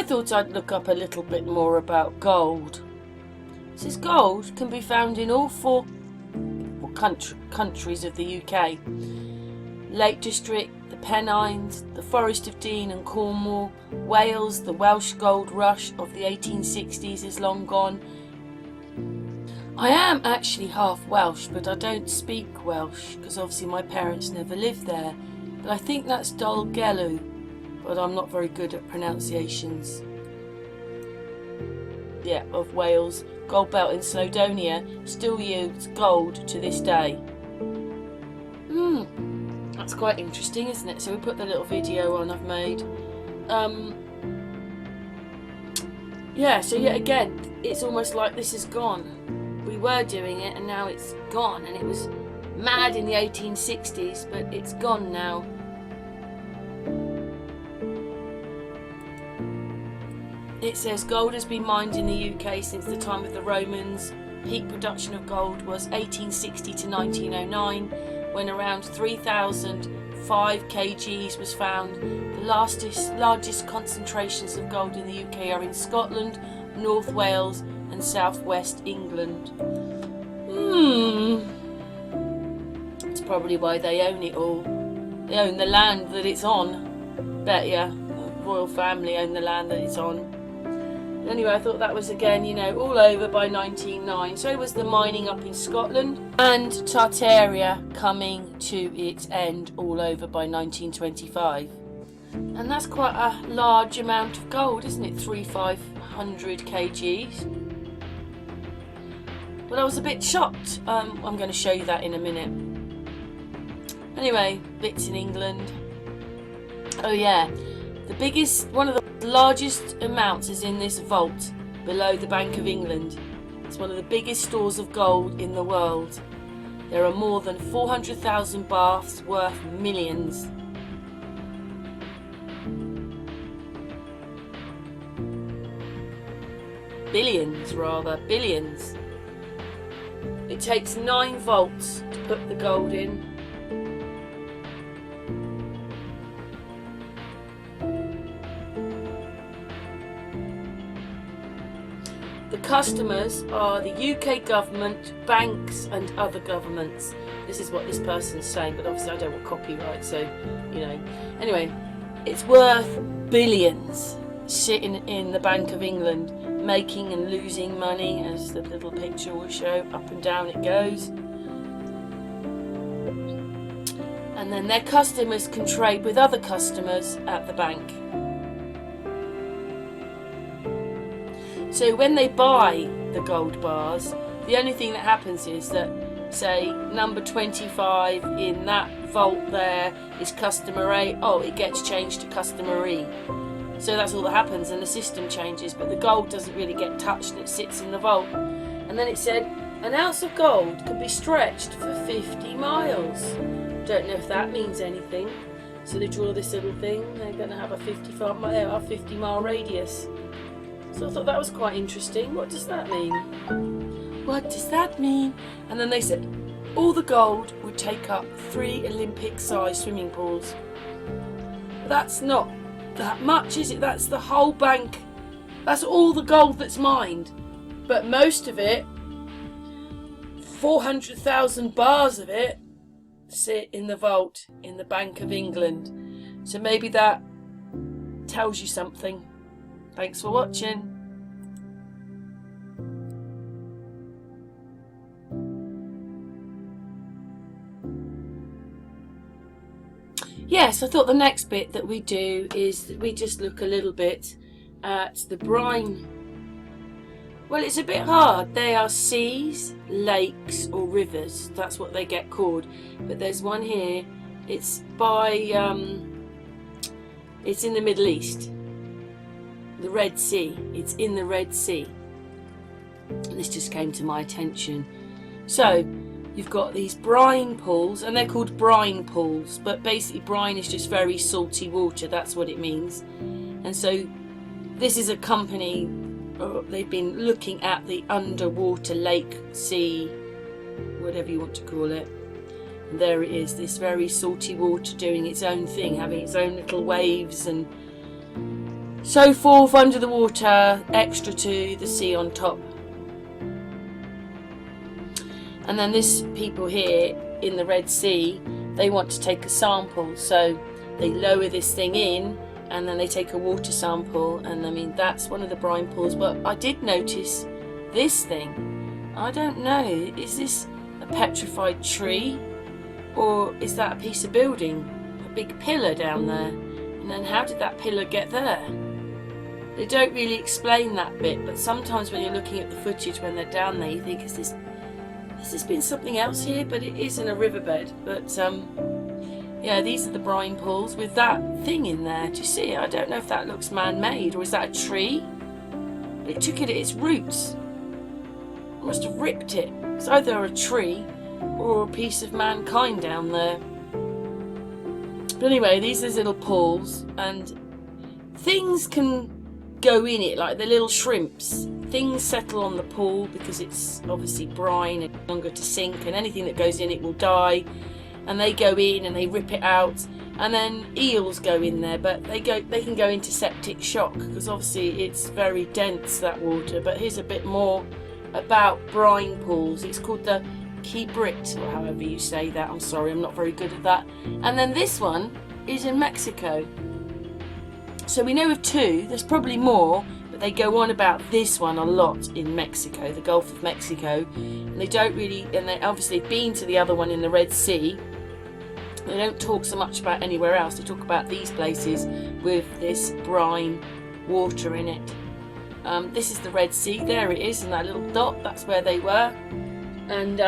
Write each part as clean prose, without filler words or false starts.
thought I'd look up a little bit more about gold. It says gold can be found in all four countries of the UK. Lake District, the Pennines, the Forest of Dean and Cornwall, Wales. The Welsh gold rush of the 1860s is long gone. I am actually half Welsh, but I don't speak Welsh because obviously my parents never lived there. But I think that's Dolgellau, but I'm not very good at pronunciations. Yeah, of Wales. Gold belt in Snowdonia still yields gold to this day. That's quite interesting, isn't it? So we put the little video on I've made. Yeah, so yet again, it's almost like this is gone. We were doing it and now it's gone, and it was mad in the 1860s, but it's gone now. It says gold has been mined in the UK since the time of the Romans. Peak production of gold was 1860 to 1909, when around 3,005 kgs was found. The largest concentrations of gold in the UK are in Scotland, North Wales and South West England. That's probably why they own it all. They own the land that it's on. Bet ya, the royal family own the land that it's on. Anyway, I thought that was again, you know, all over by 1909. So was the mining up in Scotland, and Tartaria coming to its end all over by 1925. And that's quite a large amount of gold, isn't it? 3,500 kgs. But I was a bit shocked. I'm going to show you that in a minute. Anyway, bits in England. Oh yeah, one of the largest amounts is in this vault below the Bank of England. It's one of the biggest stores of gold in the world. There are more than 400,000 baths worth millions. Billions. It takes 9 vaults to put the gold in. The customers are the UK government, banks and other governments. This is what this person's saying, but obviously I don't want copyright, so, you know. Anyway, it's worth billions sitting in the Bank of England, making and losing money, as the little picture will show. Up and down it goes. And then their customers can trade with other customers at the bank. So when they buy the gold bars, the only thing that happens is that, say, number 25 in that vault there is customer A. Oh, it gets changed to customer E. So that's all that happens, and the system changes, but the gold doesn't really get touched and it sits in the vault. And then it said, an ounce of gold can be stretched for 50 miles. Don't know if that means anything. So they draw this little thing, they're going to have a 50-mile radius. So I thought that was quite interesting. What does that mean? What does that mean? And then they said all the gold would take up 3 Olympic-sized swimming pools. But that's not that much, is it? That's the whole bank. That's all the gold that's mined. But most of it, 400,000 bars of it, sit in the vault in the Bank of England. So maybe that tells you something. Thanks for watching. Yes, I thought the next bit that we do is that we just look a little bit at the brine. Well, it's a bit hard. They are seas, lakes or rivers. That's what they get called. But there's one here. It's by, it's in the Middle East. The Red Sea. It's in the Red Sea. And this just came to my attention. So you've got these brine pools, and they're called brine pools, but basically brine is just very salty water. That's what it means. And so this is a company, they've been looking at the underwater lake, sea, whatever you want to call it. And there it is, this very salty water doing its own thing, having its own little waves and so forth under the water, extra to the sea on top. And then this people here in the Red Sea, they want to take a sample, so they lower this thing in and then they take a water sample, and I mean that's one of the brine pools. But I did notice this thing. I don't know, is this a petrified tree or is that a piece of building? A big pillar down there, and then how did that pillar get there? They don't really explain that bit, but sometimes when you're looking at the footage when they're down there, you think, has this been something else here? But it is in a riverbed. But yeah, these are the brine pools with that thing in there. Do you see it? I don't know if that looks man-made or is that a tree? It took it at its roots. It must have ripped it. It's either a tree or a piece of mankind down there. But anyway, these are little pools, and things can go in it, like the little shrimps. Things settle on the pool because it's obviously brine and longer to sink, and anything that goes in it will die. And they go in and they rip it out, and then eels go in there, but they can go into septic shock because obviously it's very dense, that water. But here's a bit more about brine pools. It's called the Kibrit, or however you say that. I'm sorry, I'm not very good at that. And then this one is in Mexico. So we know of two, there's probably more, but they go on about this one a lot in Mexico, the Gulf of Mexico. And they don't really, and they obviously have been to the other one in the Red Sea. They don't talk so much about anywhere else. They talk about these places with this brine water in it. This is the Red Sea. There it is, and that little dot, that's where they were. And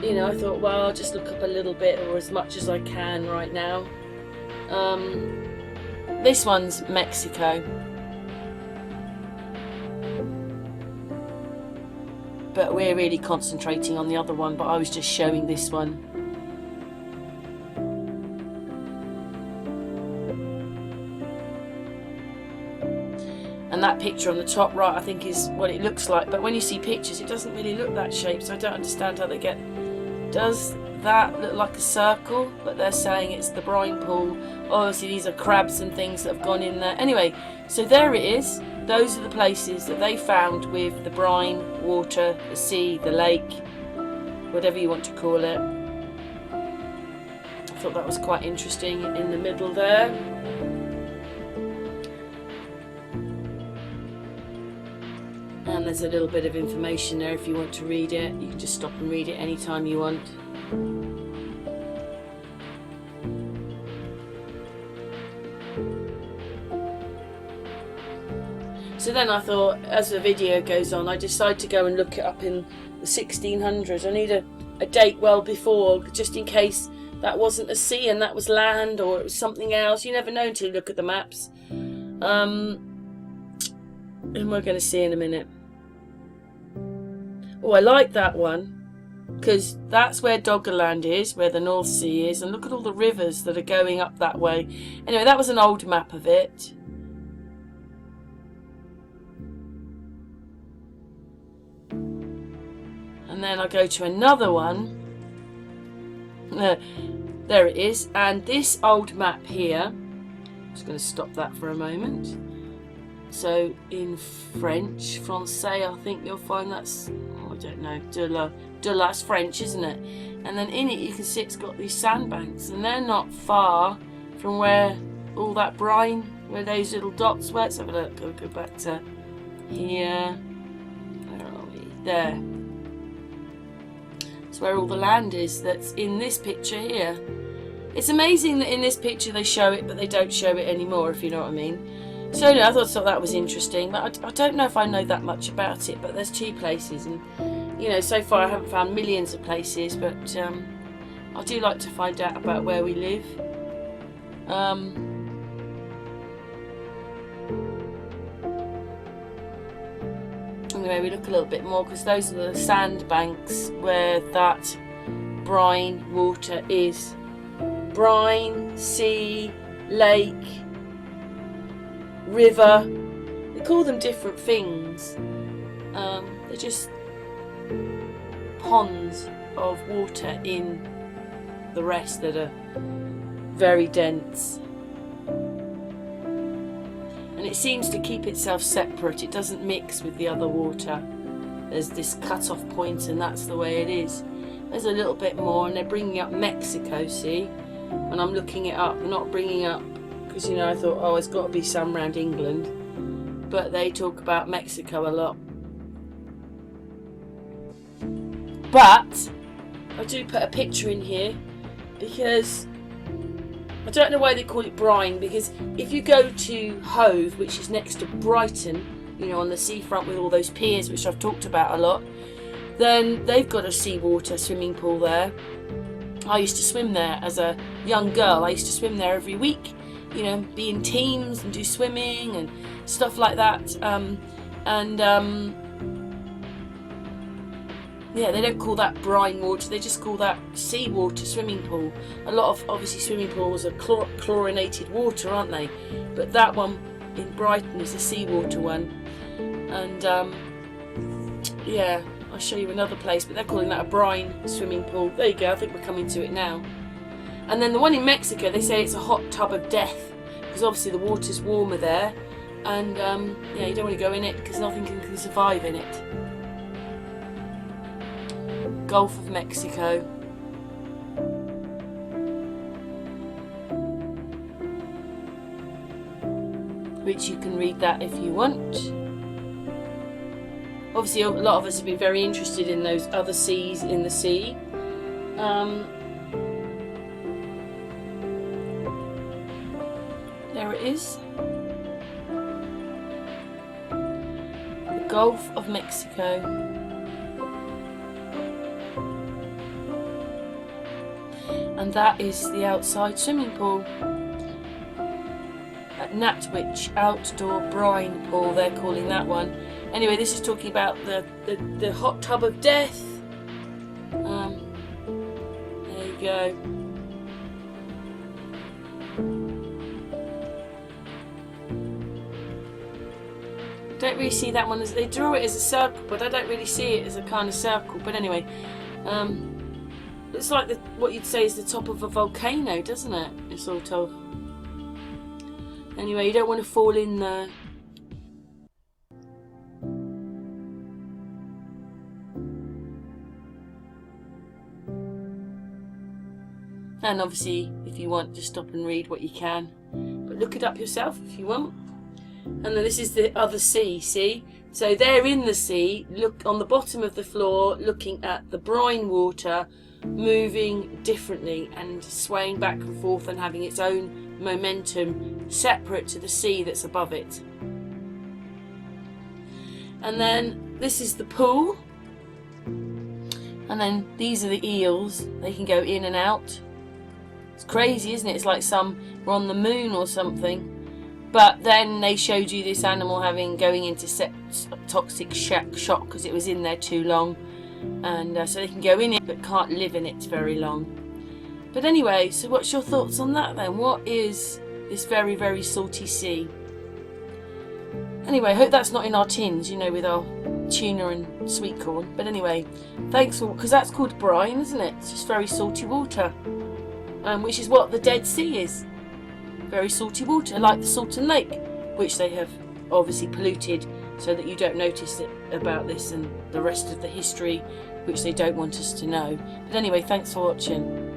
you know, I thought, well, I'll just look up a little bit, or as much as I can right now. This one's Mexico, but we're really concentrating on the other one, but I was just showing this one. And that picture on the top right, I think, is what it looks like. But when you see pictures, it doesn't really look that shape. So I don't understand how they get... Does that look like a circle? But they're saying it's the brine pool. Obviously, these are crabs and things that have gone in there. Anyway, so there it is. Those are the places that they found with the brine, water, the sea, the lake, whatever you want to call it. I thought that was quite interesting in the middle there. And there's a little bit of information there if you want to read it. You can just stop and read it anytime you want. So then I thought, as the video goes on, I decide to go and look it up in the 1600s. I need a date well before, just in case that wasn't a sea and that was land, or it was something else. You never know until you look at the maps. And we're going to see in a minute. Oh, I like that one, because that's where Doggerland is, where the North Sea is, and look at all the rivers that are going up that way. Anyway, that was an old map of it. And then I go to another one. There it is. And this old map here, I'm just going to stop that for a moment. So in French, Francais, I think you'll find that's, I don't know, de la's French, isn't it? And then in it you can see it's got these sandbanks, and they're not far from where all that brine, where those little dots were. Let's have a look. I'll go back to here. Where are we? There. It's where all the land is that's in this picture here. It's amazing that in this picture they show it, but they don't show it anymore, if you know what I mean. So no, I thought that was interesting, but I don't know if I know that much about it. But there's two places, and you know, so far I haven't found millions of places, but I do like to find out about where we live. Anyway, we look a little bit more, because those are the sandbanks where that brine water is. Brine, sea, lake, river, they call them different things. They're just ponds of water in the rest that are very dense. and it seems to keep itself separate. It doesn't mix with the other water. There's this cut-off point, and that's the way it is. There's a little bit more, and they're bringing up Mexico, see? When I'm looking it up, I'm not bringing up, because, you know, I thought, oh, it's got to be some around England. But they talk about Mexico a lot. But I do put a picture in here because I don't know why they call it brine, because if you go to Hove, which is next to Brighton, you know, on the seafront with all those piers, which I've talked about a lot, then they've got a seawater swimming pool there. I used to swim there as a young girl. I used to swim there every week, you know, be in teams and do swimming and stuff like that. Yeah, they don't call that brine water, they just call that seawater swimming pool. A lot of, obviously, swimming pools are chlorinated water, aren't they? But that one in Brighton is a seawater one. And yeah, I'll show you another place, but they're calling that a brine swimming pool. There you go, I think we're coming to it now. And then the one in Mexico, they say it's a hot tub of death, because obviously the water's warmer there. And yeah, you don't want to go in it because nothing can survive in it. Gulf of Mexico. Which you can read that if you want. Obviously, a lot of us have been very interested in those other seas in the sea. There it is. The Gulf of Mexico. And that is the outside swimming pool at Natwich Outdoor Brine Pool, they're calling that one. Anyway, this is talking about the hot tub of death. There you go. Don't really see that one as, they draw it as a circle, but I don't really see it as a kind of circle. But anyway, it's like what you'd say is the top of a volcano, doesn't it? It's sort of. Anyway, you don't want to fall in there. And obviously, if you want, just stop and read what you can. But look it up yourself if you want. And then this is the other sea, see? So they're in the sea, look on the bottom of the floor, looking at the brine water, moving differently and swaying back and forth and having its own momentum separate to the sea that's above it. And then this is the pool, and then these are the eels. They can go in and out. It's crazy, isn't it? It's like we're on the moon or something. But then they showed you this animal going into toxic shock because it was in there too long. And so they can go in it but can't live in it very long. But anyway, so what's your thoughts on that then? What is this very, very salty sea? Anyway, I hope that's not in our tins, you know, with our tuna and sweet corn. But anyway, thanks for, because that's called brine, isn't it? It's just very salty water, which is what the Dead Sea is. Very salty water, like the Salton Lake, which they have obviously polluted so that you don't notice it about this and the rest of the history, which they don't want us to know. But anyway, thanks for watching.